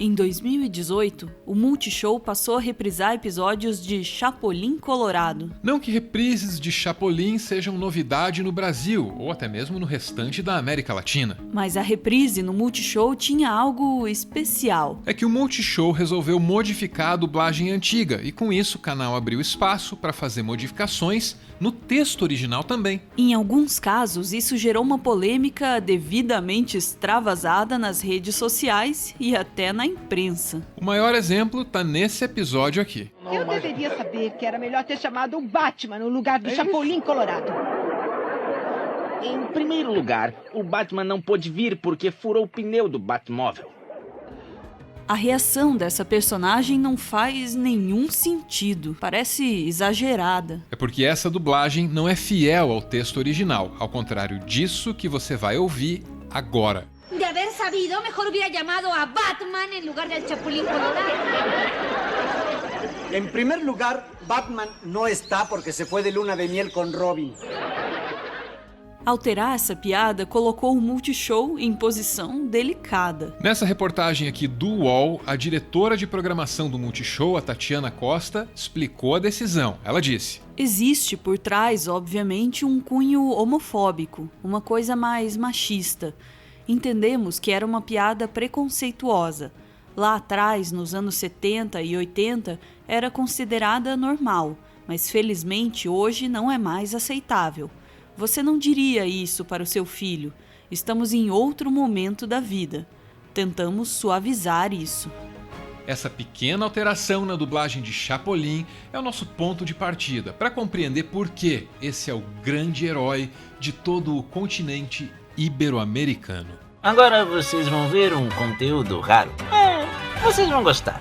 Em 2018, o Multishow passou a reprisar episódios de Chapolin Colorado. Não que reprises de Chapolin sejam novidade no Brasil, ou até mesmo no restante da América Latina. Mas a reprise no Multishow tinha algo especial. É que o Multishow resolveu modificar a dublagem antiga, e com isso o canal abriu espaço para fazer modificações no texto original também. Em alguns casos, isso gerou uma polêmica devidamente extravasada nas redes sociais e até na imprensa. O maior exemplo tá nesse episódio aqui. Eu deveria saber que era melhor ter chamado o Batman no lugar do Chapolin Colorado. Em primeiro lugar, o Batman não pôde vir porque furou o pneu do Batmóvel. A reação dessa personagem não faz nenhum sentido, parece exagerada. É porque essa dublagem não é fiel ao texto original, ao contrário disso que você vai ouvir agora. De haber sabido, mejor hubiera llamado a Batman en lugar del Chapulín Colorado. En primer lugar, Batman no está porque se fue de luna de miel con Robin. Alterar essa piada colocou o Multishow em posição delicada. Nessa reportagem aqui do UOL, a diretora de programação do Multishow, a Tatiana Costa, explicou a decisão. Ela disse: existe por trás, obviamente, um cunho homofóbico, uma coisa mais machista. Entendemos que era uma piada preconceituosa. Lá atrás, nos anos 70 e 80, era considerada normal, mas felizmente hoje não é mais aceitável. Você não diria isso para o seu filho. Estamos em outro momento da vida. Tentamos suavizar isso. Essa pequena alteração na dublagem de Chapolin é o nosso ponto de partida para compreender por que esse é o grande herói de todo o continente ibero-americano. Agora vocês vão ver um conteúdo raro. Vocês vão gostar.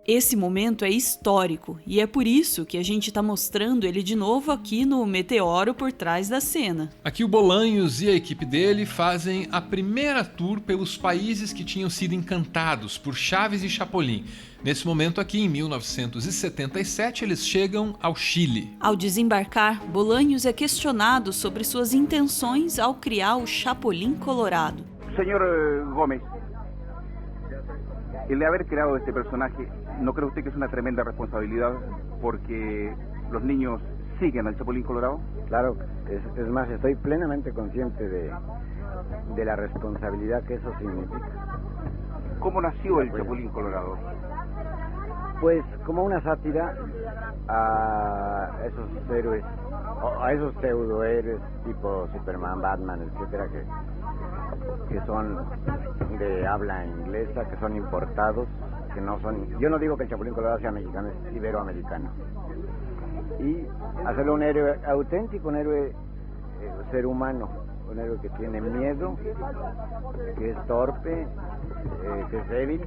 Esse momento é histórico e é por isso que a gente está mostrando ele de novo aqui no Meteoro por trás da cena. Aqui o Bolanhos e a equipe dele fazem a primeira tour pelos países que tinham sido encantados por Chaves e Chapolin. Nesse momento aqui, em 1977, eles chegam ao Chile. Ao desembarcar, Bolanhos é questionado sobre suas intenções ao criar o Chapolin Colorado. Senhor Gómez, el de haber creado este personaje, ¿no cree usted que es una tremenda responsabilidad porque los niños siguen al Chapulín Colorado? Claro, es más, estoy plenamente consciente de la responsabilidad que eso significa. ¿Cómo nació el Chapulín Colorado? Pues como una sátira a esos héroes, a esos pseudohéroes tipo Superman, Batman, etcétera, que son de habla inglesa, que son importados, que no son... Yo no digo que el Chapulín Colorado sea mexicano, es iberoamericano. Y hacerlo un héroe auténtico, un héroe ser humano, un héroe que tiene miedo, que es torpe, que es débil,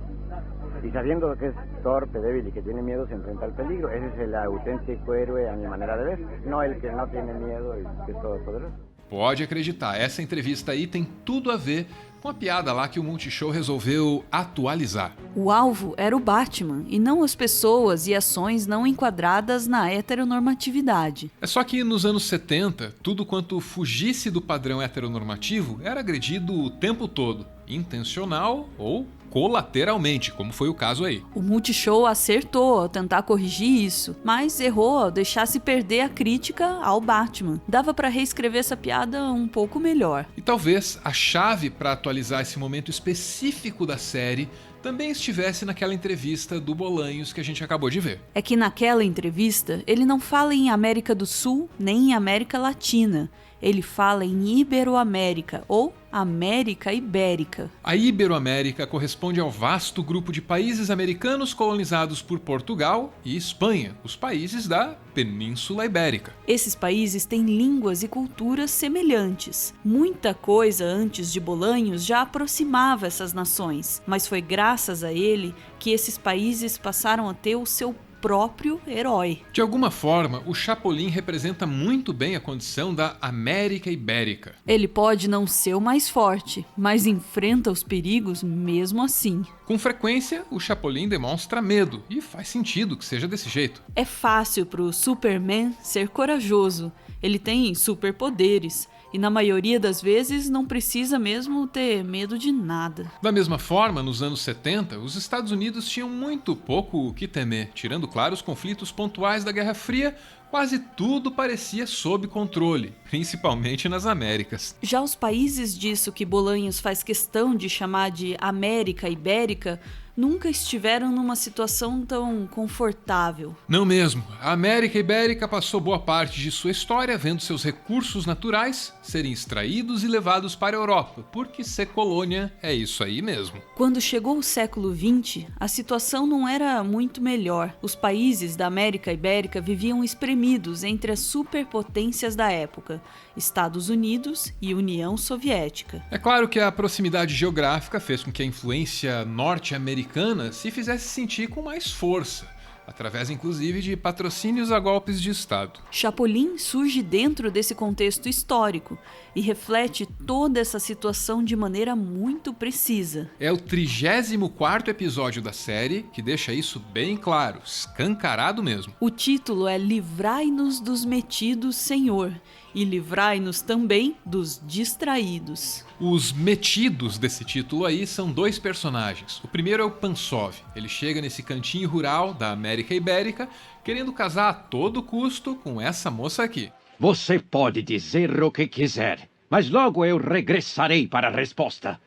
y sabiendo que es torpe, débil y que tiene miedo, se enfrenta al peligro. Ese es el auténtico héroe a mi manera de ver, no el que no tiene miedo y que es todopoderoso. Pode acreditar, essa entrevista aí tem tudo a ver com a piada lá que o Multishow resolveu atualizar. O alvo era o Batman e não as pessoas e ações não enquadradas na heteronormatividade. É só que nos anos 70, tudo quanto fugisse do padrão heteronormativo era agredido o tempo todo, intencional ou colateralmente, como foi o caso aí. O Multishow acertou ao tentar corrigir isso, mas errou ao deixar se perder a crítica ao Batman. Dava para reescrever essa piada um pouco melhor. E talvez a chave para atualizar esse momento específico da série também estivesse naquela entrevista do Bolanhos que a gente acabou de ver. É que naquela entrevista ele não fala em América do Sul nem em América Latina. Ele fala em Iberoamérica ou América Ibérica. A Iberoamérica corresponde ao vasto grupo de países americanos colonizados por Portugal e Espanha, os países da Península Ibérica. Esses países têm línguas e culturas semelhantes. Muita coisa antes de Bolanhos já aproximava essas nações, mas foi graças a ele que esses países passaram a ter o seu próprio herói. De alguma forma, o Chapolin representa muito bem a condição da América Ibérica. Ele pode não ser o mais forte, mas enfrenta os perigos mesmo assim. Com frequência, o Chapolin demonstra medo, e faz sentido que seja desse jeito. É fácil para o Superman ser corajoso. Ele tem superpoderes e na maioria das vezes não precisa mesmo ter medo de nada. Da mesma forma, nos anos 70, os Estados Unidos tinham muito pouco o que temer. Tirando, claro, os conflitos pontuais da Guerra Fria, quase tudo parecia sob controle, principalmente nas Américas. Já os países disso que Bolanhos faz questão de chamar de América Ibérica nunca estiveram numa situação tão confortável. Não mesmo. A América Ibérica passou boa parte de sua história vendo seus recursos naturais serem extraídos e levados para a Europa, porque ser colônia é isso aí mesmo. Quando chegou o século XX, a situação não era muito melhor. Os países da América Ibérica viviam espremidos entre as superpotências da época, Estados Unidos e União Soviética. É claro que a proximidade geográfica fez com que a influência norte-americana se fizesse sentir com mais força, através inclusive de patrocínios a golpes de Estado. Chapolin surge dentro desse contexto histórico e reflete toda essa situação de maneira muito precisa. É o 34º episódio da série que deixa isso bem claro, escancarado mesmo. O título é Livrai-nos dos metidos, Senhor, e livrai-nos também dos distraídos. Os metidos desse título aí são dois personagens. O primeiro é o Pansov. Ele chega nesse cantinho rural da América Ibérica querendo casar a todo custo com essa moça aqui. Você pode dizer o que quiser, mas logo eu regressarei para a resposta.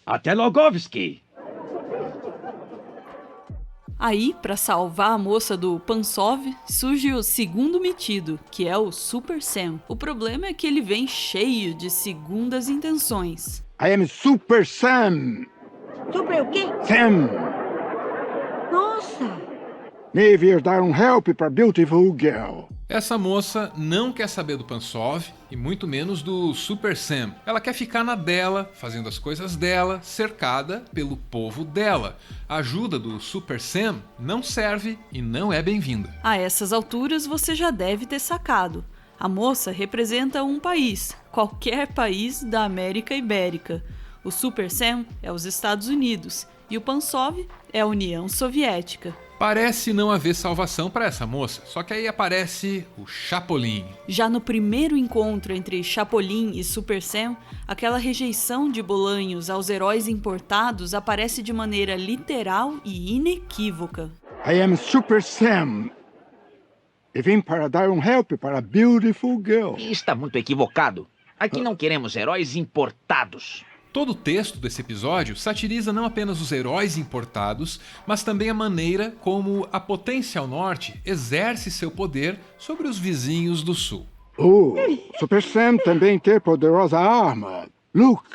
Até Logovski! Aí, para salvar a moça do Pansov, surge o segundo metido, que é o Super Sam. O problema é que ele vem cheio de segundas intenções. I am Super Sam. Super o quê? Sam. Nossa! Me vir dar help para Beautiful Girl. Essa moça não quer saber do Pansov e muito menos do Super Sam. Ela quer ficar na dela, fazendo as coisas dela, cercada pelo povo dela. A ajuda do Super Sam não serve e não é bem-vinda. A essas alturas você já deve ter sacado. A moça representa um país, qualquer país da América Ibérica. O Super Sam é os Estados Unidos e o Pansov é a União Soviética. Parece não haver salvação para essa moça, só que aí aparece o Chapolin. Já no primeiro encontro entre Chapolin e Super Sam, aquela rejeição de Bolanhos aos heróis importados aparece de maneira literal e inequívoca. I am Super Sam. E vim para dar help para Beautiful Girl. Está muito equivocado. Aqui não queremos heróis importados. Todo o texto desse episódio satiriza não apenas os heróis importados, mas também a maneira como a potência ao norte exerce seu poder sobre os vizinhos do sul. Super Sam também tem poderosa arma. Look.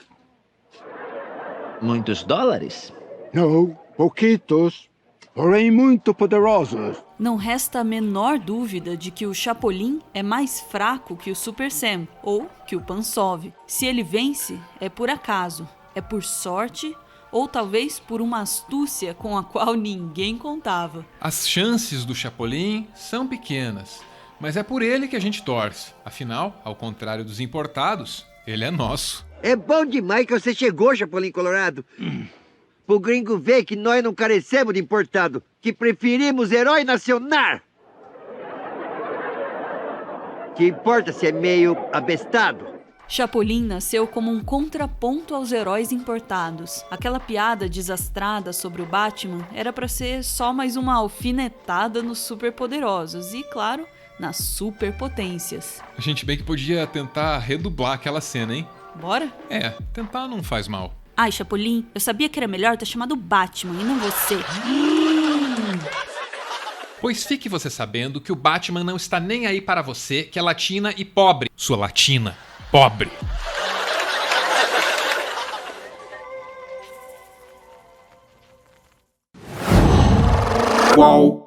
Muitos dólares? Não, pouquitos, porém muito poderosos. Não resta a menor dúvida de que o Chapolin é mais fraco que o Super Sam, ou que o Pansov. Se ele vence, é por acaso, é por sorte, ou talvez por uma astúcia com a qual ninguém contava. As chances do Chapolin são pequenas, mas é por ele que a gente torce. Afinal, ao contrário dos importados, ele é nosso. É bom demais que você chegou, Chapolin Colorado. Pro gringo ver que nós não carecemos de importado, que preferimos herói nacional. Que importa se é meio abestado. Chapolin nasceu como um contraponto aos heróis importados. Aquela piada desastrada sobre o Batman era para ser só mais uma alfinetada nos superpoderosos e, claro, nas superpotências. A gente bem que podia tentar redublar aquela cena, hein? Bora? É, tentar não faz mal. Ai, Chapolin, eu sabia que era melhor ter chamado Batman e não você. Pois fique você sabendo que o Batman não está nem aí para você, que é latina e pobre. Sua latina, pobre. Qual?